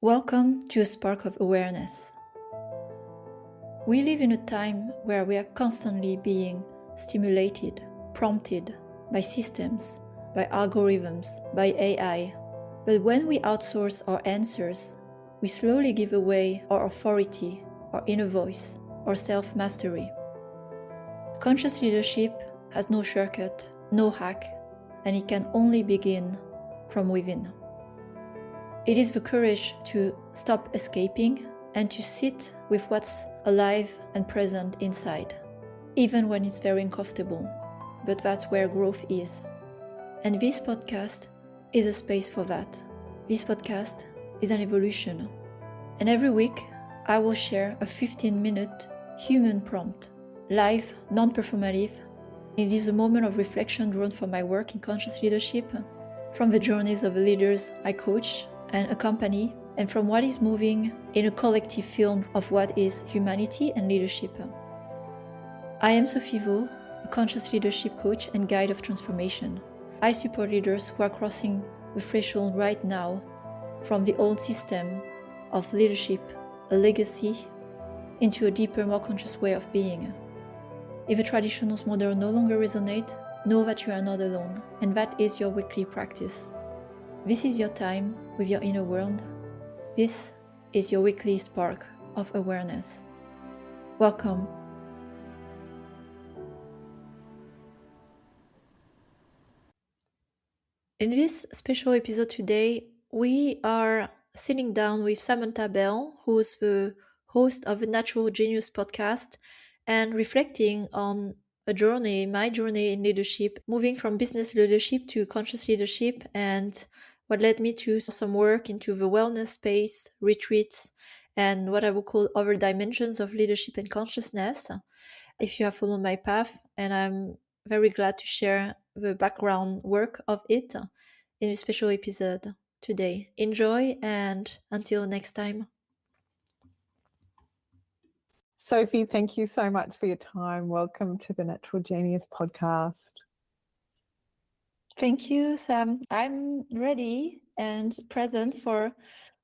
Welcome to a spark of awareness. We live in a time where we are constantly being stimulated, prompted by systems, by algorithms, by AI. But when we outsource our answers, we slowly give away our authority, our inner voice, our self-mastery. Conscious leadership has no shortcut, no hack, and it can only begin from within. It is the courage to stop escaping and to sit with what's alive and present inside, even when it's very uncomfortable. But that's where growth is. And this podcast is a space for that. This podcast is an evolution. And every week, I will share a 15-minute human prompt, live, non-performative. It is a moment of reflection drawn from my work in conscious leadership, from the journeys of the leaders I coach and accompany, and from what is moving in a collective film of what is humanity and leadership. I am Sophie Vaux, a conscious leadership coach and guide of transformation. I support leaders who are crossing the threshold right now from the old system of leadership, a legacy, into a deeper, more conscious way of being. If the traditional model no longer resonates, know that you are not alone, and that is your weekly practice. This is your time with your inner world. This is your weekly spark of awareness. Welcome. In this special episode today, we are sitting down with Samantha Bell, who's the host of the Natural Genius podcast, and reflecting on a journey, my journey in leadership, moving from business leadership to conscious leadership, and what led me to some work into the wellness space, retreats, and what I would call other dimensions of leadership and consciousness. If you have followed my path, and I'm very glad to share the background work of it in this special episode today. Enjoy, and until next time. Sophie, thank you so much for your time. Welcome to the Natural Genius podcast. Thank you, Sam. I'm ready and present for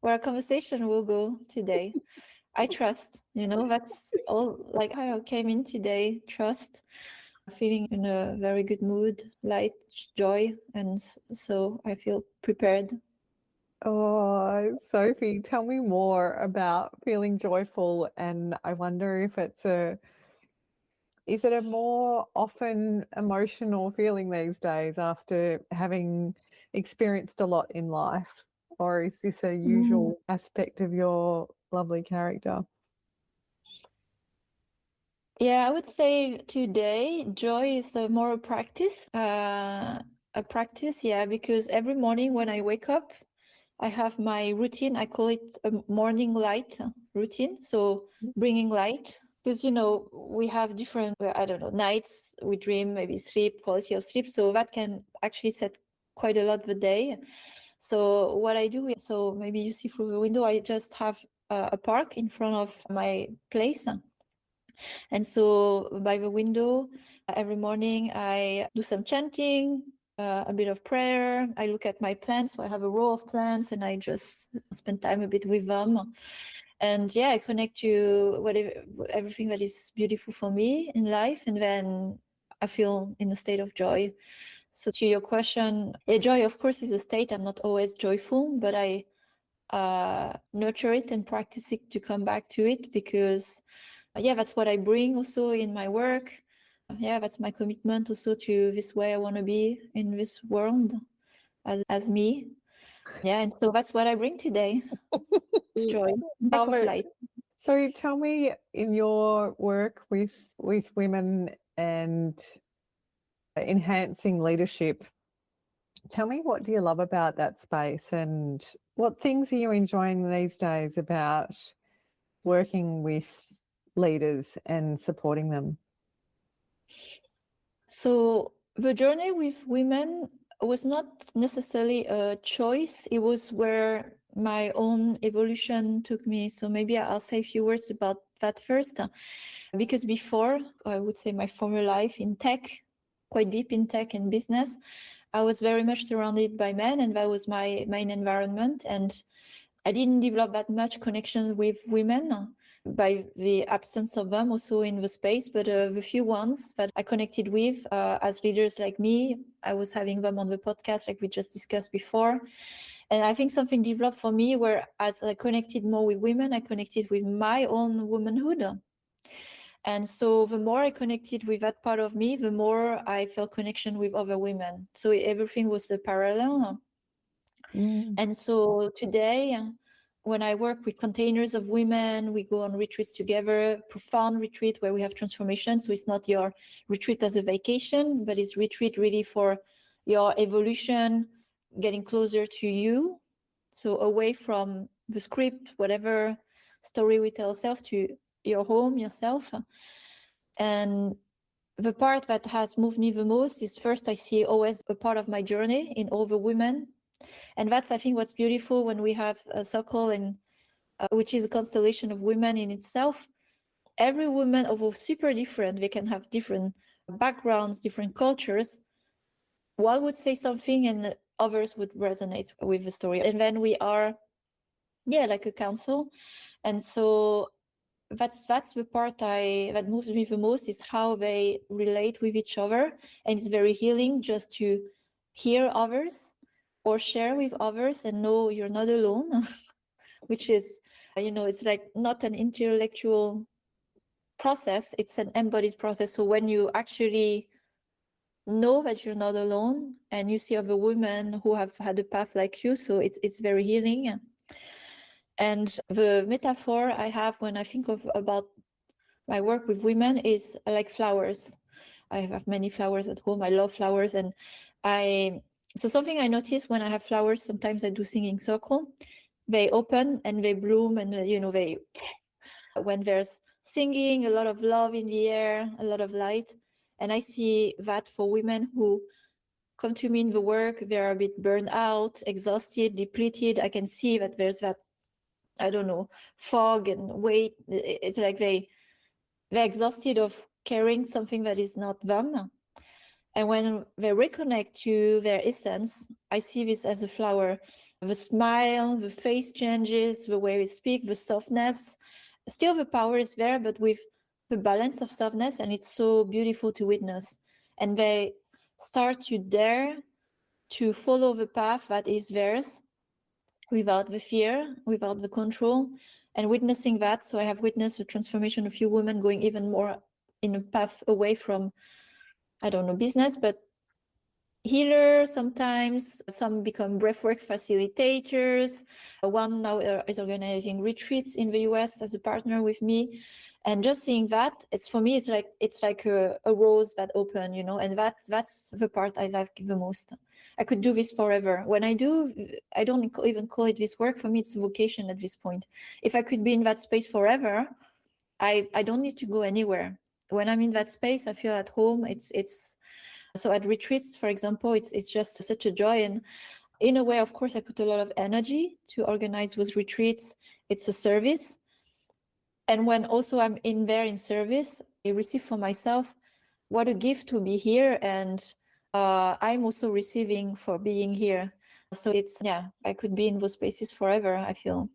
where our conversation will go today. I trust, that's all, like how I came in today, trust, feeling in a very good mood, light, joy, and so I feel prepared. Oh, Sophie, tell me more about feeling joyful, and I wonder if is it a more often emotional feeling these days after having experienced a lot in life, or is this a usual aspect of your lovely character? Yeah, I would say today joy is more a practice. Because every morning when I wake up, I have my routine. I call it a morning light routine. So bringing light, because we have different, nights we dream, maybe sleep, quality of sleep. So that can actually set quite a lot the day. So what I do is, so maybe you see through the window, I just have a park in front of my place. And so by the window, every morning I do some chanting, a bit of prayer. I look at my plants. So I have a row of plants and I just spend time a bit with them. And I connect to everything that is beautiful for me in life. And then I feel in a state of joy. So to your question, joy, of course, is a state. I'm not always joyful, but I nurture it and practice it to come back to it, because that's what I bring also in my work. That's my commitment also to this way I want to be in this world as me. And so that's what I bring today. Joy, back of light. So tell me, in your work with women and enhancing leadership, tell me, what do you love about that space, and what things are you enjoying these days about working with leaders and supporting them? So the journey with women was not necessarily a choice. It was where my own evolution took me. So maybe I'll say a few words about that first, because before, I would say my former life in tech, quite deep in tech and business, I was very much surrounded by men, and that was my main environment. And I didn't develop that much connections with women by the absence of them also in the space, but the few ones that I connected with as leaders like me, I was having them on the podcast like we just discussed before. And I think something developed for me where as I connected more with women, I connected with my own womanhood. And so the more I connected with that part of me, the more I felt connection with other women. So everything was a parallel. And so today, when I work with containers of women, we go on retreats together, profound retreat where we have transformation. So it's not your retreat as a vacation, but it's retreat really for your evolution, getting closer to you. So away from the script, whatever story we tell ourselves, to your home, yourself. And the part that has moved me the most is first, I see always a part of my journey in all the women. And that's, I think, what's beautiful when we have a circle, and which is a constellation of women in itself. Every woman, although super different, they can have different backgrounds, different cultures. One would say something and others would resonate with the story. And then we are, like a council. And so that's the part that moves me the most, is how they relate with each other. And it's very healing just to hear others or share with others and know you're not alone, which is, it's like not an intellectual process, it's an embodied process. So when you actually know that you're not alone and you see other women who have had a path like you, so it's very healing. And the metaphor I have when I think about my work with women is like flowers. I have many flowers at home. I love flowers. And so something I notice when I have flowers, sometimes I do singing circle, they open and they bloom, and when there's singing, a lot of love in the air, a lot of light. And I see that for women who come to me in the work, they're a bit burned out, exhausted, depleted. I can see that there's that, I don't know, fog and weight. It's like they're exhausted of carrying something that is not them. And when they reconnect to their essence, I see this as a flower. The smile, the face changes, the way we speak, the softness. Still the power is there, but with the balance of softness, and it's so beautiful to witness. And they start to dare to follow the path that is theirs without the fear, without the control, and witnessing that. So I have witnessed the transformation of a few women going even more in a path away from, I don't know, business, but healer sometimes. Some become breathwork facilitators. One now is organizing retreats in the US as a partner with me. And just seeing that, it's for me, it's like a rose that open, and that's the part I like the most. I could do this forever. When I do, I don't even call it this work. For me, it's a vocation at this point. If I could be in that space forever, I don't need to go anywhere. When I'm in that space, I feel at home. It's so at retreats, for example, it's just such a joy. And in a way, of course, I put a lot of energy to organize those retreats. It's a service. And when also I'm in there in service, I receive for myself, what a gift to be here. And I'm also receiving for being here. So it's, I could be in those spaces forever, I feel.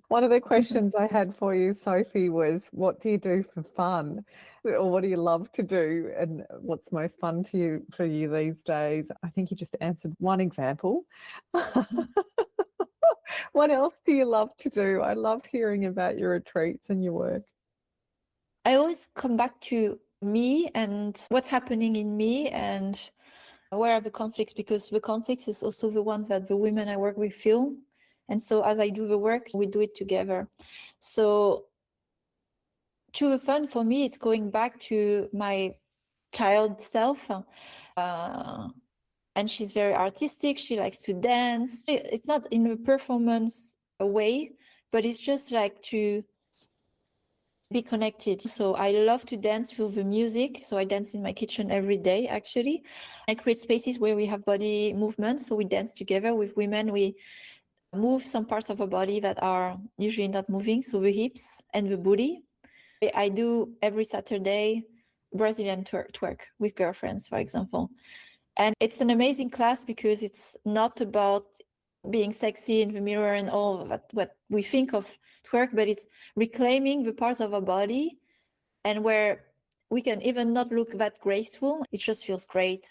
One of the questions I had for you, Sophie, was what do you do for fun? Or what do you love to do? And what's most fun for you these days? I think you just answered one example. What else do you love to do? I loved hearing about your retreats and your work. I always come back to me and what's happening in me and where are the conflicts, because the conflicts is also the ones that the women I work with feel. And so as I do the work, we do it together. So to the fun for me, it's going back to my child self. And she's very artistic. She likes to dance. It's not in a performance way, but it's just like to be connected. So I love to dance through the music. So I dance in my kitchen every day, actually. I create spaces where we have body movement. So we dance together with women. We move some parts of our body that are usually not moving. So the hips and the booty. I do every Saturday Brazilian twerk with girlfriends, for example. And it's an amazing class because it's not about being sexy in the mirror and all that, what we think of at work, but it's reclaiming the parts of our body and where we can even not look that graceful. It just feels great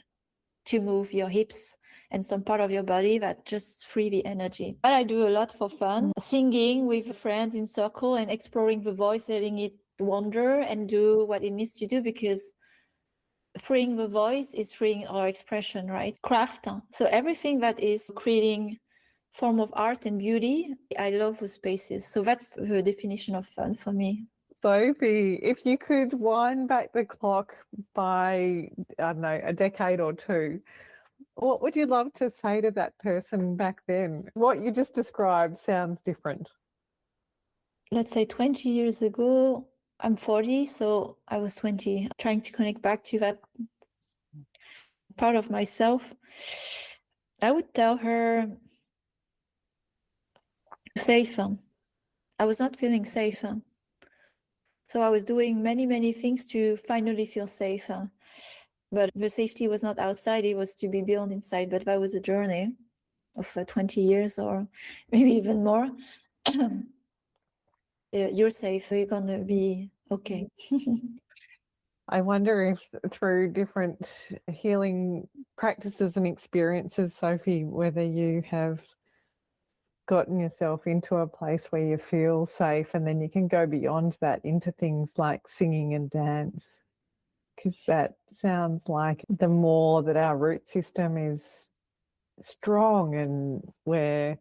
to move your hips and some part of your body that just free the energy. But I do a lot for fun, singing with friends in circle and exploring the voice, letting it wander and do what it needs to do, because freeing the voice is freeing our expression, right? Craft. So everything that is creating form of art and beauty, I love those spaces. So that's the definition of fun for me. Sophie, if you could wind back the clock by, I don't know, a decade or two, what would you love to say to that person back then? What you just described sounds different. Let's say 20 years ago, I'm 40, so I was 20, trying to connect back to that part of myself. I would tell her, safe. I was not feeling safe. So I was doing many things to finally feel safe. But the safety was not outside, it was to be built inside. But that was a journey of 20 years or maybe even more. You're safe, you're gonna be okay. I wonder if through different healing practices and experiences, Sophie, whether you have gotten yourself into a place where you feel safe, and then you can go beyond that into things like singing and dance. Because that sounds like the more that our root system is strong and where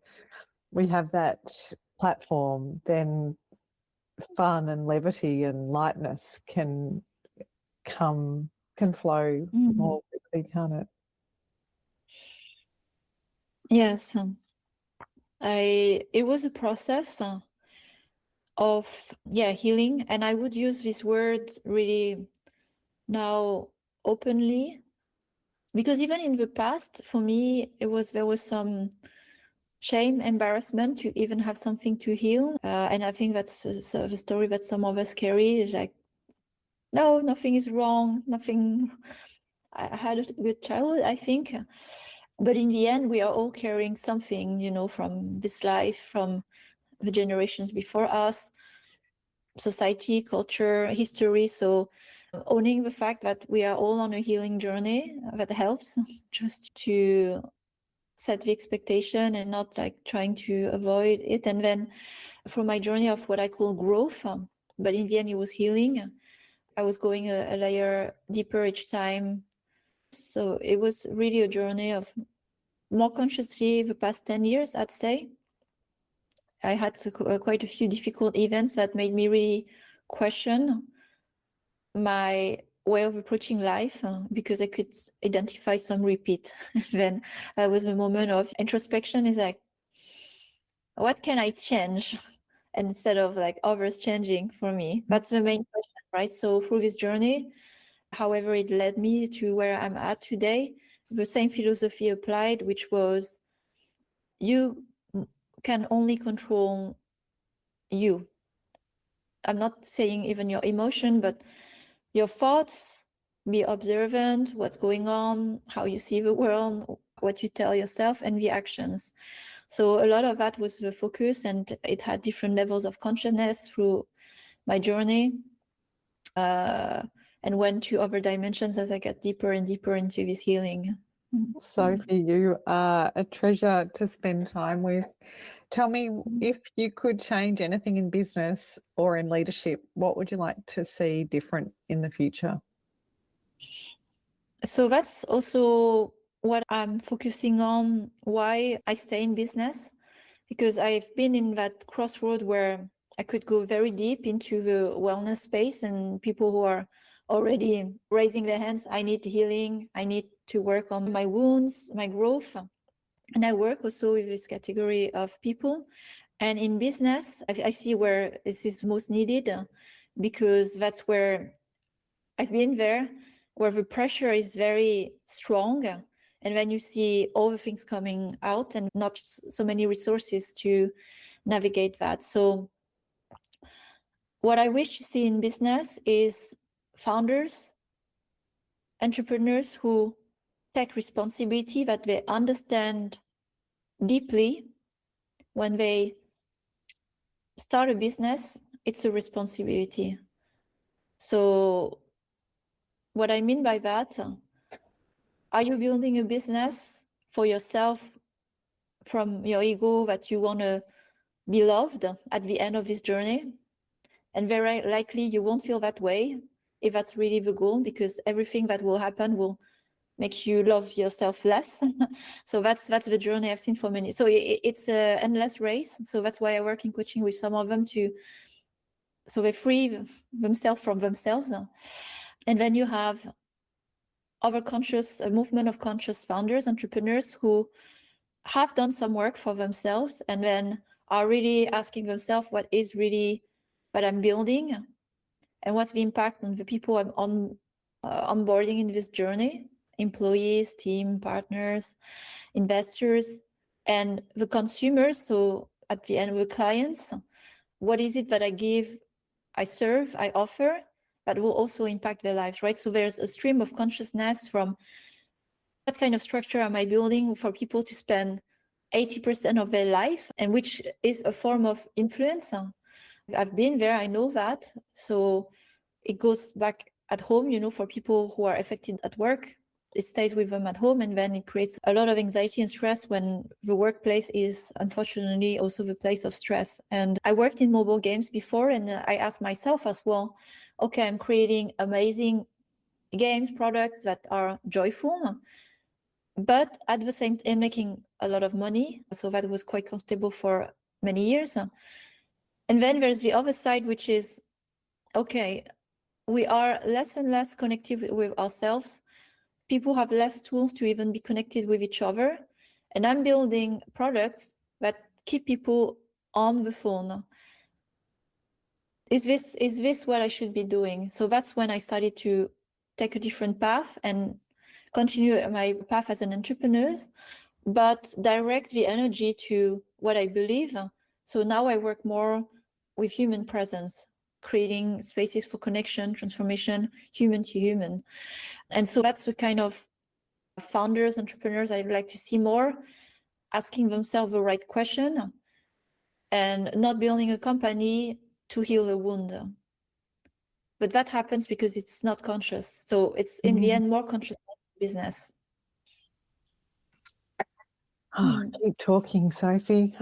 we have that platform, then fun and levity and lightness can flow more quickly, can't it? Yes. It was a process of healing, and I would use this word really now openly, because even in the past for me there was some shame, embarrassment to even have something to heal, and I think that's the story that some of us carry, is like, no, nothing is wrong, nothing. I had a good childhood, I think, but in the end we are all carrying something, from this life, from the generations before us, society, culture, history. So owning the fact that we are all on a healing journey, that helps just to set the expectation and not like trying to avoid it. And then for my journey of what I call growth, but in the end it was healing. I was going a layer deeper each time. So it was really a journey of more consciously the past 10 years, I'd say. I had quite a few difficult events that made me really question my way of approaching life, because I could identify some repeat. Then that was the moment of introspection, is like, what can I change? And instead of like others changing for me, that's the main question, right? So through this journey, however it led me to where I'm at today, the same philosophy applied, which was, you can only control you. I'm not saying even your emotion, but your thoughts. Be observant, what's going on, how you see the world, what you tell yourself, and the actions. So a lot of that was the focus, and it had different levels of consciousness through my journey, and went to other dimensions as I got deeper and deeper into this healing. Sophie, you are a treasure to spend time with. Tell me, if you could change anything in business or in leadership, what would you like to see different in the future? So that's also what I'm focusing on, why I stay in business, because I've been in that crossroad where I could go very deep into the wellness space, and people who are already raising their hands, I need healing, I need to work on my wounds, my growth. And I work also with this category of people. And in business, I see where this is most needed, because that's where I've been there, where the pressure is very strong. And then you see all the things coming out and not so many resources to navigate that. So what I wish to see in business is founders, entrepreneurs who take responsibility, that they understand deeply, when they start a business, it's a responsibility. So what I mean by that, are you building a business for yourself from your ego that you want to be loved at the end of this journey? And very likely you won't feel that way if that's really the goal, because everything that will happen will make you love yourself less. So that's the journey I've seen for many. So it's an endless race. So that's why I work in coaching with some of them so they free themselves from themselves. And then you have other a movement of conscious founders, entrepreneurs who have done some work for themselves and then are really asking themselves what is really what I'm building and what's the impact on the people I'm onboarding in this journey, employees, team, partners, investors, and the consumers. So at the end, the clients, what is it that I give, I serve, I offer, that will also impact their lives, right? So there's a stream of consciousness from what kind of structure am I building for people to spend 80% of their life, and which is a form of influence. I've been there, I know that. So it goes back at home, for people who are affected at work. It stays with them at home, and then it creates a lot of anxiety and stress when the workplace is unfortunately also the place of stress. And I worked in mobile games before, and I asked myself as well, okay, I'm creating amazing games, products that are joyful, but at the same time making a lot of money. So that was quite comfortable for many years. And then there's the other side, which is, okay, we are less and less connected with ourselves. People have less tools to even be connected with each other. And I'm building products that keep people on the phone. Is this what I should be doing? So that's when I started to take a different path and continue my path as an entrepreneur, but direct the energy to what I believe. So now I work more with human presence, creating spaces for connection, transformation, human to human. And so that's the kind of founders, entrepreneurs I'd like to see more, asking themselves the right question and not building a company to heal a wound. But that happens because it's not conscious. So it's in the end more conscious business. Oh, keep talking, Sophie.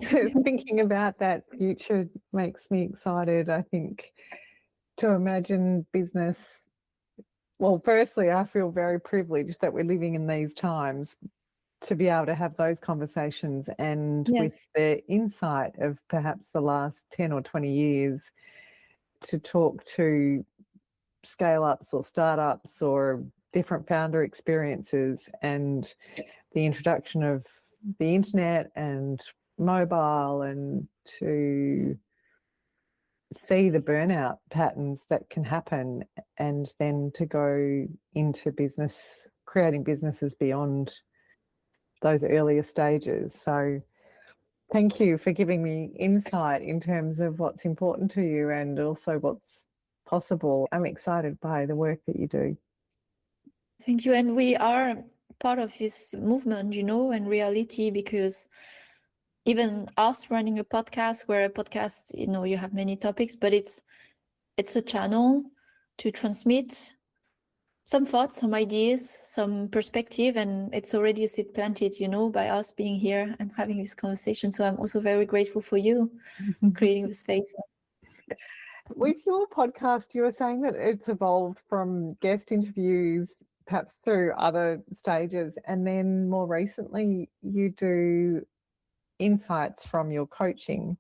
Thinking about that future makes me excited. I think to imagine business. Well, firstly, I feel very privileged that we're living in these times to be able to have those conversations, and with the insight of perhaps the last 10 or 20 years to talk to scale-ups or startups or different founder experiences, and the introduction of the internet and mobile, and to see the burnout patterns that can happen, and then to go into business, creating businesses beyond those earlier stages. So thank you for giving me insight in terms of what's important to you and also what's possible. I'm excited by the work that you do. Thank you. And we are part of this movement, in reality, because even us running a podcast, where a podcast, you have many topics, but it's a channel to transmit some thoughts, some ideas, some perspective, and it's already a seed planted, by us being here and having this conversation. So I'm also very grateful for you creating the space. With your podcast, you were saying that it's evolved from guest interviews, perhaps through other stages, and then more recently you do insights from your coaching.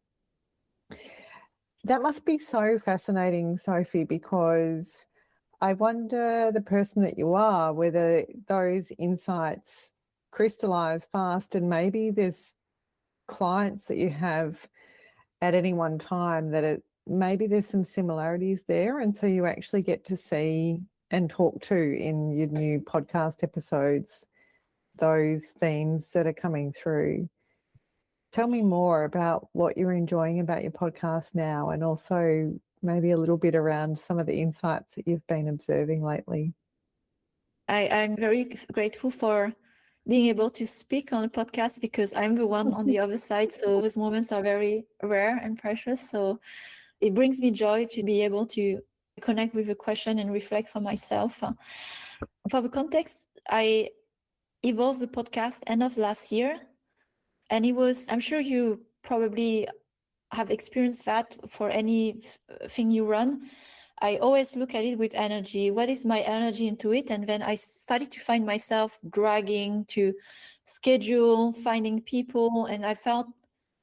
That must be so fascinating, Sophie, because I wonder, the person that you are, whether those insights crystallize fast, and maybe there's clients that you have at any one time that maybe there's some similarities there, and so you actually get to see and talk to in your new podcast episodes those themes that are coming through. Tell me more about what you're enjoying about your podcast now, and also maybe a little bit around some of the insights that you've been observing lately. I'm very grateful for being able to speak on a podcast, because I'm the one on the other side. So those moments are very rare and precious. So it brings me joy to be able to connect with a question and reflect for myself. For the context, I evolved the podcast end of last year. And it was, I'm sure you probably have experienced that for anything you run. I always look at it with energy. What is my energy into it? And then I started to find myself dragging to schedule, finding people. And I felt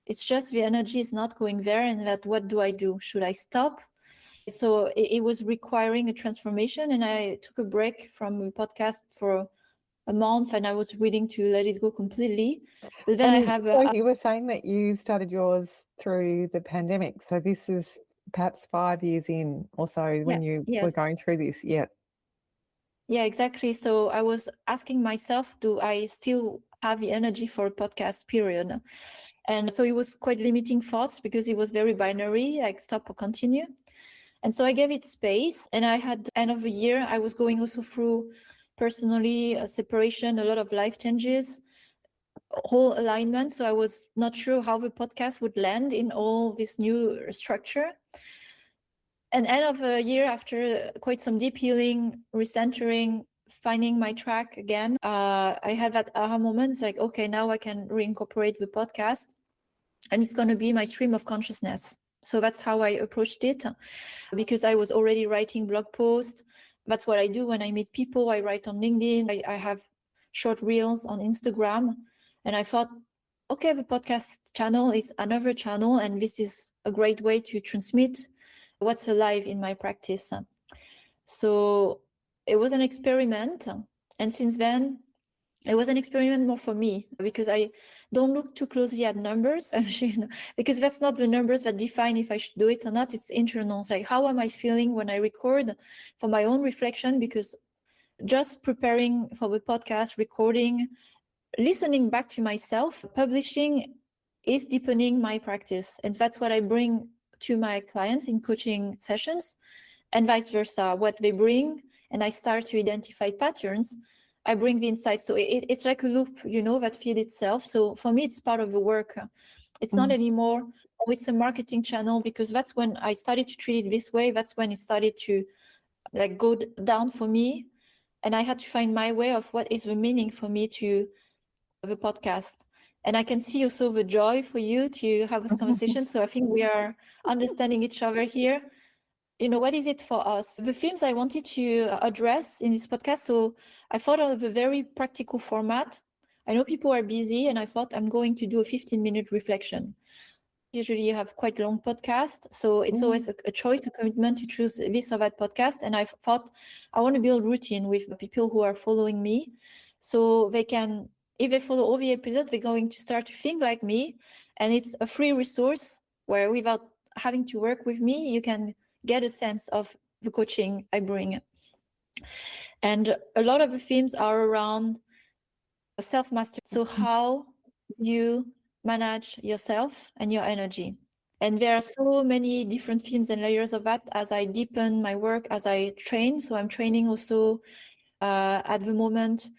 it's just the energy is not going there. And that, what do I do? Should I stop? So it was requiring a transformation. And I took a break from the podcast for a month, and I was willing to let it go completely. But then so you were saying that you started yours through the pandemic. So this is perhaps 5 years in or so when you were going through this. Yeah. Yeah, exactly. So I was asking myself, do I still have the energy for a podcast, period? And so it was quite limiting thoughts, because it was very binary, like stop or continue. And so I gave it space. And I had, end of the year, I was going also through personally a separation, a lot of life changes, whole alignment. So I was not sure how the podcast would land in all this new structure. And end of a year, after quite some deep healing, recentering, finding my track again, I had that aha moment. It's like, okay, now I can reincorporate the podcast, and it's going to be my stream of consciousness. So that's how I approached it, because I was already writing blog posts. That's what I do when I meet people. I write on LinkedIn. I have short reels on Instagram. And I thought, okay, the podcast channel is another channel, and this is a great way to transmit what's alive in my practice. So it was an experiment. And since then, it was an experiment more for me, because I don't look too closely at numbers, because that's not the numbers that define if I should do it or not. It's internal. It's like, how am I feeling when I record, for my own reflection? Because just preparing for the podcast, recording, listening back to myself, publishing is deepening my practice. And that's what I bring to my clients in coaching sessions, and vice versa. What they bring, and I start to identify patterns, I bring the insights. So it's like a loop, that feeds itself. So for me, it's part of the work. It's not anymore, oh, it's a marketing channel, because that's when I started to treat it this way. That's when it started to go down for me. And I had to find my way of what is the meaning for me to the podcast. And I can see also the joy for you to have this conversation. So I think we are understanding each other here. What is it for us? The themes I wanted to address in this podcast. So I thought of a very practical format. I know people are busy, and I thought I'm going to do a 15-minute reflection. Usually you have quite long podcasts, so it's always a choice, a commitment to choose this or that podcast. And I thought I want to build routine with the people who are following me, so they can, if they follow all the episodes, they're going to start to think like me. And it's a free resource where, without having to work with me, you can get a sense of the coaching I bring. And a lot of the themes are around self-mastery. So how you manage yourself and your energy. And there are so many different themes and layers of that as I deepen my work, as I train. So I'm training also at the moment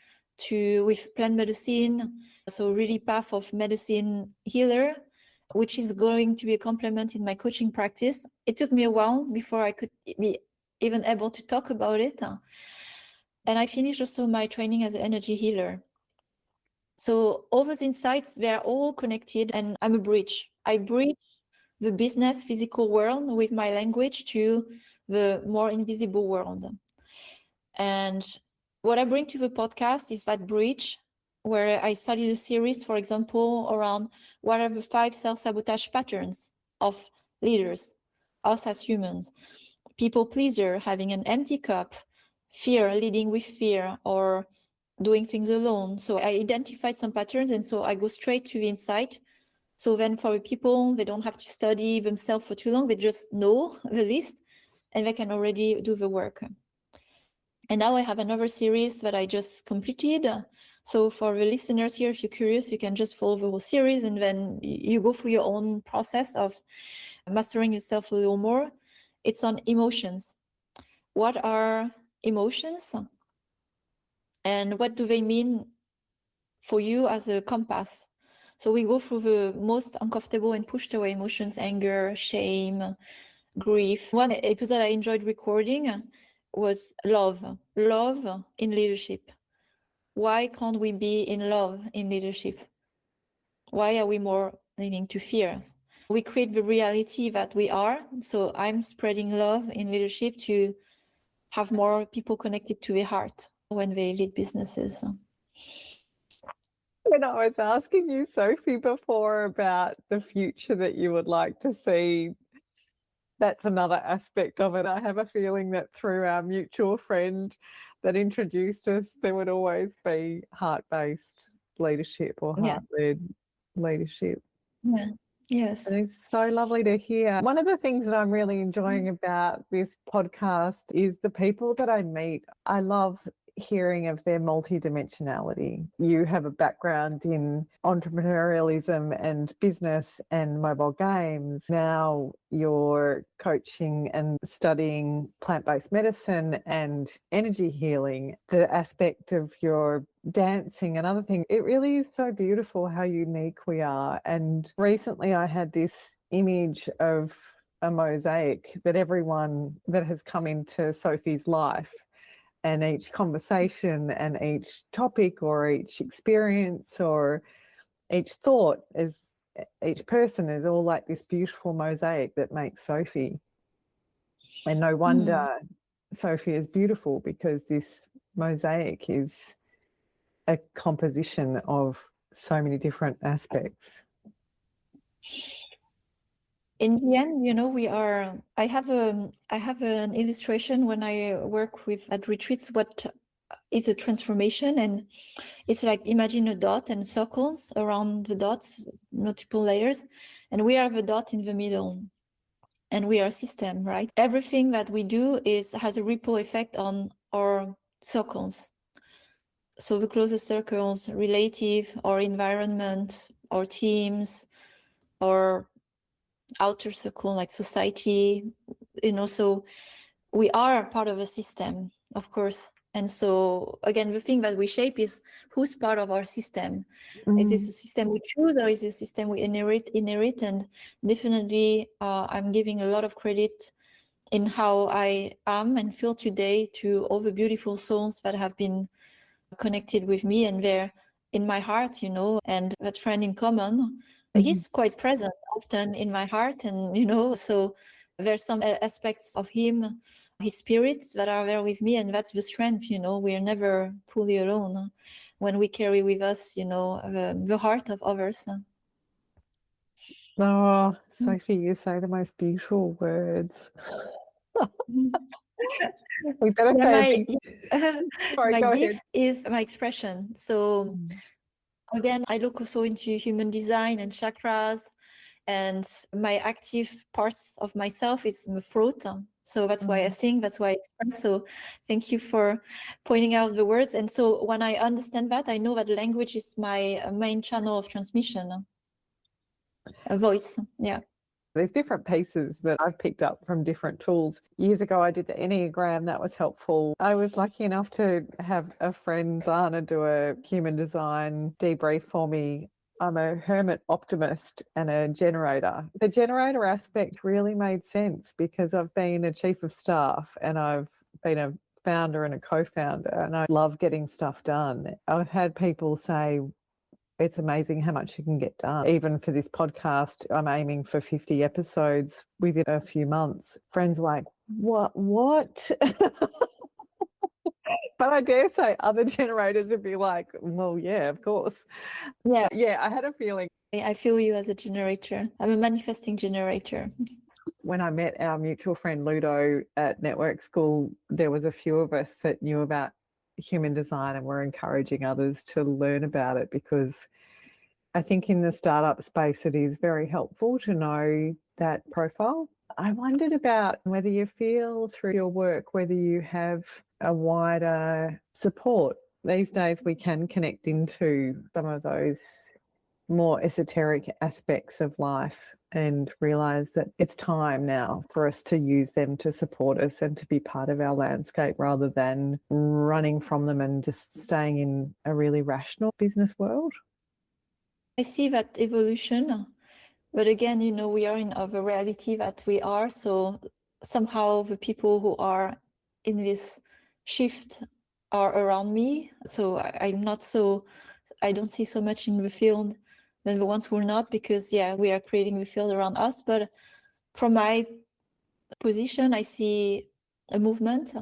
with plant medicine. So really path of medicine healer, which is going to be a complement in my coaching practice. It took me a while before I could be even able to talk about it. And I finished also my training as an energy healer. So all those insights, they're all connected, and I'm a bridge. I bridge the business physical world with my language to the more invisible world. And what I bring to the podcast is that bridge, where I studied a series, for example, around what are the 5 self-sabotage patterns of leaders, us as humans. People pleaser, having an empty cup, fear, leading with fear, or doing things alone. So I identified some patterns, and so I go straight to the insight. So then for people, they don't have to study themselves for too long. They just know the list, and they can already do the work. And now I have another series that I just completed. So for the listeners here, if you're curious, you can just follow the whole series, and then you go through your own process of mastering yourself a little more. It's on emotions. What are emotions? And what do they mean for you as a compass. So we go through the most uncomfortable and pushed away emotions, anger, shame, grief. One episode I enjoyed recording was love in leadership. Why can't we be in love in leadership? Why are we more leaning to fear? We create the reality that we are. So I'm spreading love in leadership to have more people connected to their heart when they lead businesses. When I was asking you, Sophie, before about the future that you would like to see, that's another aspect of it. I have a feeling that through our mutual friend that introduced us, there would always be heart-based leadership or heart-led leadership. Yeah. Yes. And it's so lovely to hear. One of the things that I'm really enjoying about this podcast is the people that I meet. I love hearing of their multidimensionality. You have a background in entrepreneurialism and business and mobile games. Now you're coaching and studying plant-based medicine and energy healing. The aspect of your dancing and other things. It really is so beautiful how unique we are. And recently I had this image of a mosaic that everyone that has come into Sophie's life, and each conversation and each topic or each experience or each thought is, each person is all like this beautiful mosaic that makes Sophie. And no wonder Sophie is beautiful, because this mosaic is a composition of so many different aspects. In the end, you know, I have an illustration when I work at retreats, what is a transformation. And it's like, imagine a dot and circles around the dots, multiple layers, and we are the dot in the middle, and we are a system, right? Everything that we do has a ripple effect on our circles. So the closer circles, relative, our environment, our teams, our outer circle, like society, you know, so we are part of a system, of course. And so again, the thing that we shape is who's part of our system. Is this a system we choose, or is this a system we inherit? And definitely I'm giving a lot of credit in how I am and feel today to all the beautiful souls that have been connected with me, and they're in my heart, you know, and that friend in common, he's quite present often in my heart. And, you know, so there's some aspects of him, his spirits, that are there with me, and that's the strength, you know. We're never fully alone when we carry with us, you know, the heart of others. Oh, Sophie, you say the most beautiful words. We better say my go gift ahead. is my expression. So again, I look also into human design and chakras, and my active parts of myself is the throat. So that's why I sing, that's why I express. So thank you for pointing out the words. And so when I understand that, I know that language is my main channel of transmission. A voice, yeah. There's different pieces that I've picked up from different tools. Years ago, I did the Enneagram. That was helpful. I was lucky enough to have a friend, Zana, do a human design debrief for me. I'm a hermit optimist and a generator. The generator aspect really made sense, because I've been a chief of staff and I've been a founder and a co-founder, and I love getting stuff done. I've had people say, it's amazing how much you can get done. Even for this podcast, I'm aiming for 50 episodes within a few months. Friends are like, what? But I dare say other generators would be like, well, yeah, of course. Yeah, I had a feeling. I feel you as a generator. I'm a manifesting generator. When I met our mutual friend Ludo at Network School, there was a few of us that knew about human design and were encouraging others to learn about it, because I think in the startup space it is very helpful to know that profile. I wondered about whether you feel through your work whether you have a wider support. These days we can connect into some of those more esoteric aspects of life and realize that it's time now for us to use them to support us and to be part of our landscape rather than running from them and just staying in a really rational business world. I see that evolution, but again, we are in the reality that we are. So somehow the people who are in this shift are around me. So I don't see so much in the field than the ones who are not, because we are creating the field around us. But from my position, I see a movement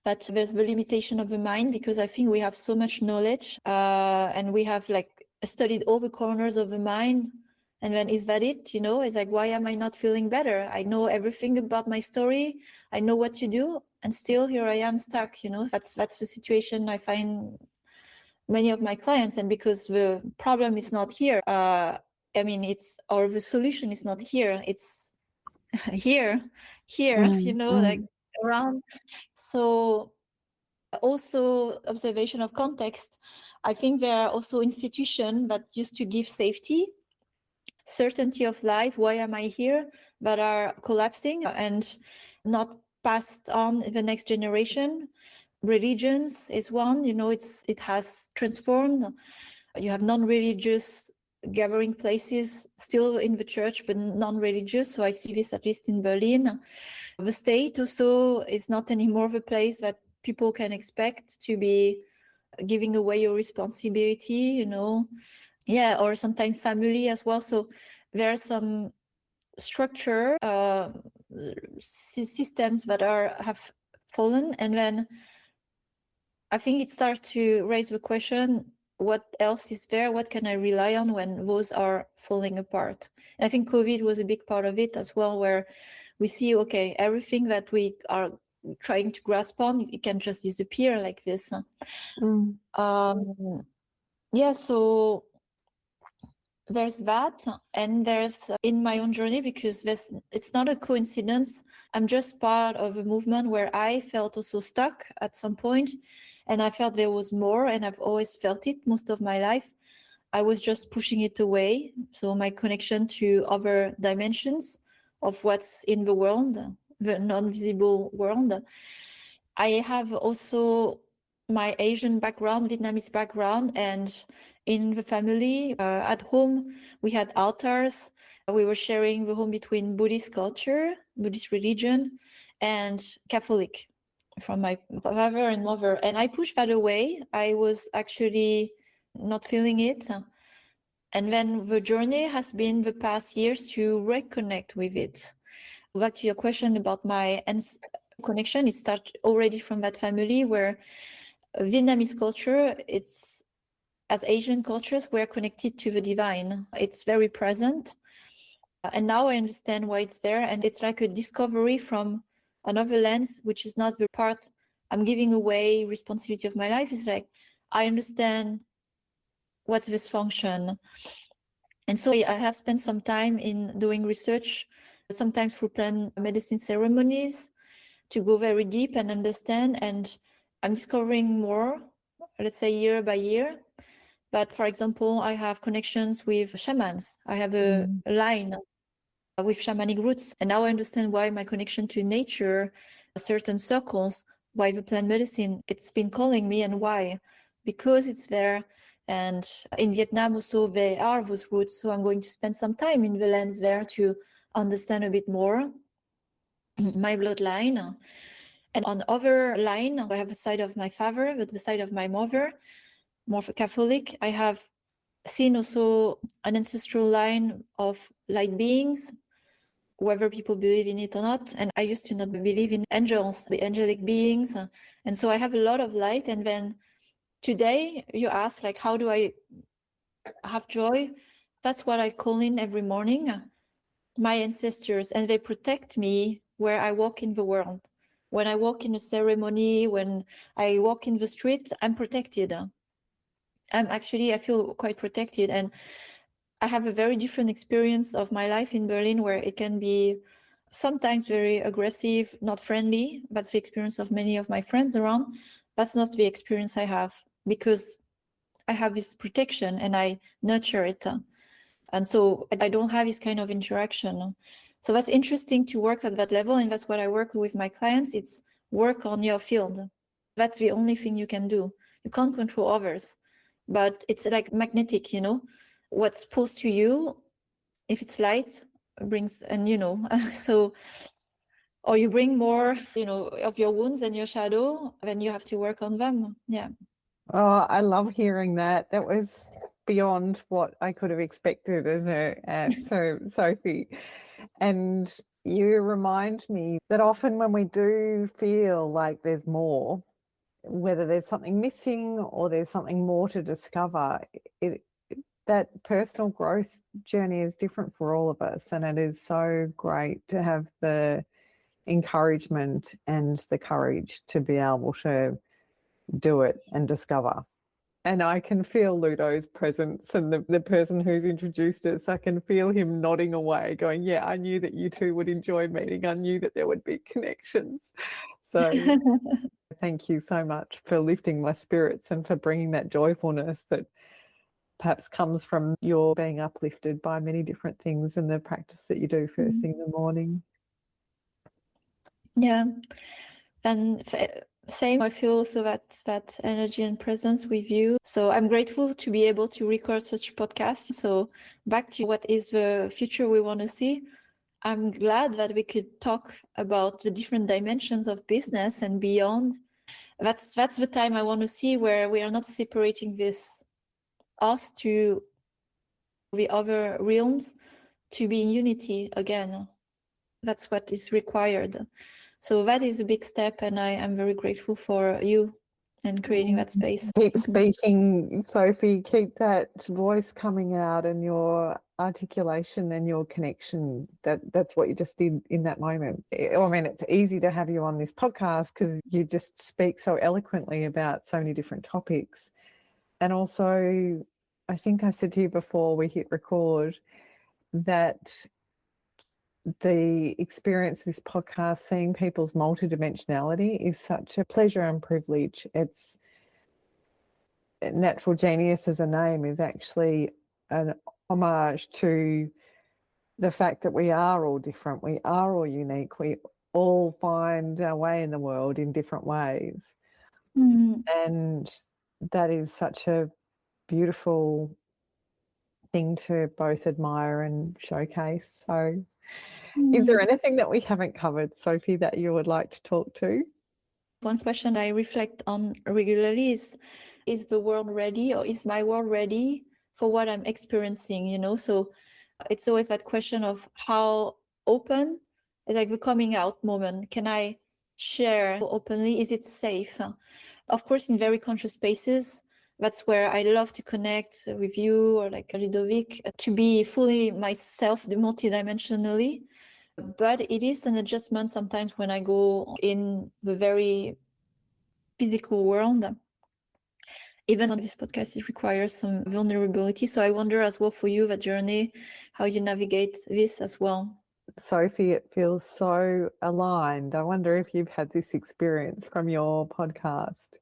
that there's the limitation of the mind, because I think we have so much knowledge and we have studied all the corners of the mind. And then is that it? It's like, why am I not feeling better? I know everything about my story. I know what to do. And still here I am stuck, that's the situation I find many of my clients. And because the problem is not here, or the solution is not here, it's here, like around. So also observation of context. I think there are also institutions that used to give safety, certainty of life, why am I here, that are collapsing and not passed on the next generation. Religions is one, it has transformed. You have non-religious gathering places still in the church, but non-religious. So I see this at least in Berlin. The state also is not anymore the place that people can expect to be giving away your responsibility, or sometimes family as well. So there's some structure systems that have fallen, and then I think it starts to raise the question, what else is there? What can I rely on when those are falling apart? And I think COVID was a big part of it as well, where we see, okay, everything that we are trying to grasp on, it can just disappear like this. So there's that, and there's in my own journey, because it's not a coincidence. I'm just part of a movement where I felt also stuck at some point, and I felt there was more, and I've always felt it most of my life. I was just pushing it away. So my connection to other dimensions of what's in the world, the non-visible world. I have also my Asian background, Vietnamese background, and in the family, at home, we had altars. We were sharing the home between Buddhist culture, Buddhist religion, and Catholic from my father and mother. And I pushed that away. I was actually not feeling it. And then the journey has been the past years to reconnect with it. Back to your question about my connection, it started already from that family, where Vietnamese culture, it's as Asian cultures, we're connected to the divine. It's very present. And now I understand why it's there. And it's like a discovery from another lens, which is not the part I'm giving away responsibility of my life. It's like, I understand what's this function. And so I have spent some time in doing research, sometimes through plant medicine ceremonies, to go very deep and understand. And I'm discovering more, let's say year by year. But for example, I have connections with shamans. I have a line with shamanic roots. And now I understand why my connection to nature, certain circles, why the plant medicine, it's been calling me, and why. Because it's there. And in Vietnam also, there are those roots. So I'm going to spend some time in the lands there to understand a bit more my bloodline. And on the other line, I have the side of my father, but the side of my mother, more Catholic. I have seen also an ancestral line of light beings, whether people believe in it or not. And I used to not believe in angels, the angelic beings. And so I have a lot of light. And then today you ask, like, how do I have joy? That's what I call in every morning, my ancestors, and they protect me where I walk in the world. When I walk in a ceremony, when I walk in the street, I'm protected. I feel quite protected. And I have a very different experience of my life in Berlin, where it can be sometimes very aggressive, not friendly. That's the experience of many of my friends around. That's not the experience I have, because I have this protection and I nurture it. And so I don't have this kind of interaction. So that's interesting to work at that level. And that's what I work with my clients. It's work on your field. That's the only thing you can do. You can't control others, but it's like magnetic, you know, what's posed to you, if it's light, brings, and you know, so, or you bring more, you know, of your wounds and your shadow, then you have to work on them. Yeah. Oh, I love hearing that. That was beyond what I could have expected as a so Sophie. And you remind me that often when we do feel like there's more, whether there's something missing or there's something more to discover, that personal growth journey is different for all of us. And it is so great to have the encouragement and the courage to be able to do it and discover. And I can feel Ludo's presence and the person who's introduced us. I can feel him nodding away, going, yeah, I knew that you two would enjoy meeting. I knew that there would be connections. So thank you so much for lifting my spirits and for bringing that joyfulness that perhaps comes from your being uplifted by many different things in the practice that you do first thing in the morning. Yeah. And same, I feel also that energy and presence with you. So I'm grateful to be able to record such podcasts. So back to what is the future we want to see. I'm glad that we could talk about the different dimensions of business and beyond. That's the time I want to see, where we are not separating this us to the other realms, to be in unity again. That's what is required. So that is a big step, and I am very grateful for you and creating that space. Keep speaking, Sophie. Keep that voice coming out and your articulation and your connection. That's what you just did in that moment. I mean, it's easy to have you on this podcast because you just speak so eloquently about so many different topics. And also, I think I said to you before we hit record that the experience of this podcast, seeing people's multidimensionality, is such a pleasure and privilege. It's Natural Genius as a name is actually an homage to the fact that we are all different, we are all unique, we all find our way in the world in different ways. And that is such a beautiful thing to both admire and showcase. So is there anything that we haven't covered, Sophie, that you would like to talk to? One question I reflect on regularly is the world ready, or is my world ready for what I'm experiencing, you know? So it's always that question of how open is, like the coming out moment. Can I share openly? Is it safe? Of course, in very conscious spaces, that's where I love to connect with you or like Ludovic, to be fully myself, multidimensionally. But it is an adjustment sometimes when I go in the very physical world. Even on this podcast, it requires some vulnerability. So I wonder as well for you, that journey, how you navigate this as well. Sophie, it feels so aligned. I wonder if you've had this experience from your podcast.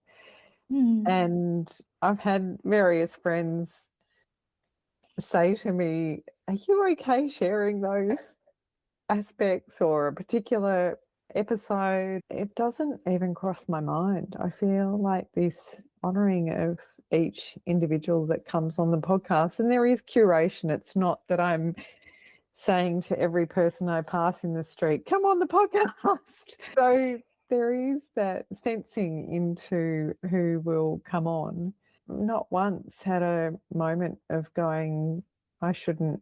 And I've had various friends say to me, are you okay sharing those aspects or a particular episode? It doesn't even cross my mind. I feel like this honouring of each individual that comes on the podcast, and there is curation. It's not that I'm saying to every person I pass in the street, come on the podcast. So there is that sensing into who will come on. Not once had a moment of going, I shouldn't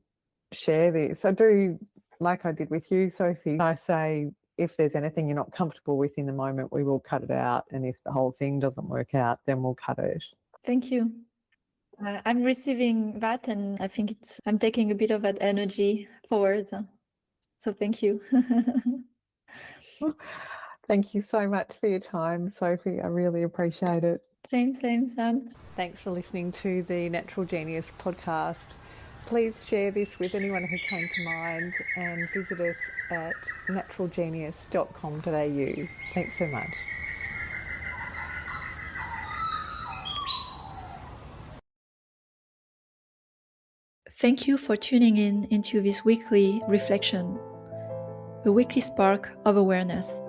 share this. I do, like I did with you, Sophie, I say, if there's anything you're not comfortable with in the moment, we will cut it out. And if the whole thing doesn't work out, then we'll cut it. Thank you. I'm receiving that, and I think I'm taking a bit of that energy forward. So thank you. Thank you so much for your time, Sophie. I really appreciate it. Same, Sam. Thanks for listening to the Natural Genius podcast. Please share this with anyone who came to mind and visit us at naturalgenius.com.au. Thanks so much. Thank you for tuning in into this weekly reflection, a weekly spark of awareness.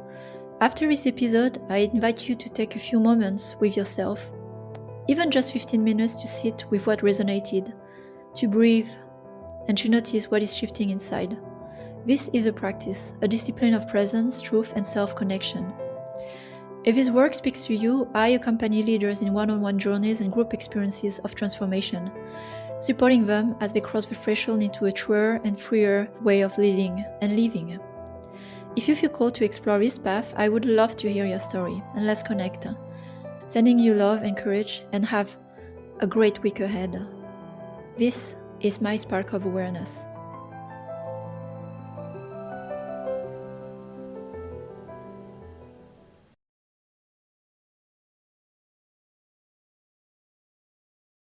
After this episode, I invite you to take a few moments with yourself, even just 15 minutes, to sit with what resonated, to breathe, and to notice what is shifting inside. This is a practice, a discipline of presence, truth, and self-connection. If this work speaks to you, I accompany leaders in one-on-one journeys and group experiences of transformation, supporting them as they cross the threshold into a truer and freer way of leading and living. If you feel called to explore this path, I would love to hear your story, and let's connect. Sending you love and courage, and have a great week ahead. This is my spark of awareness.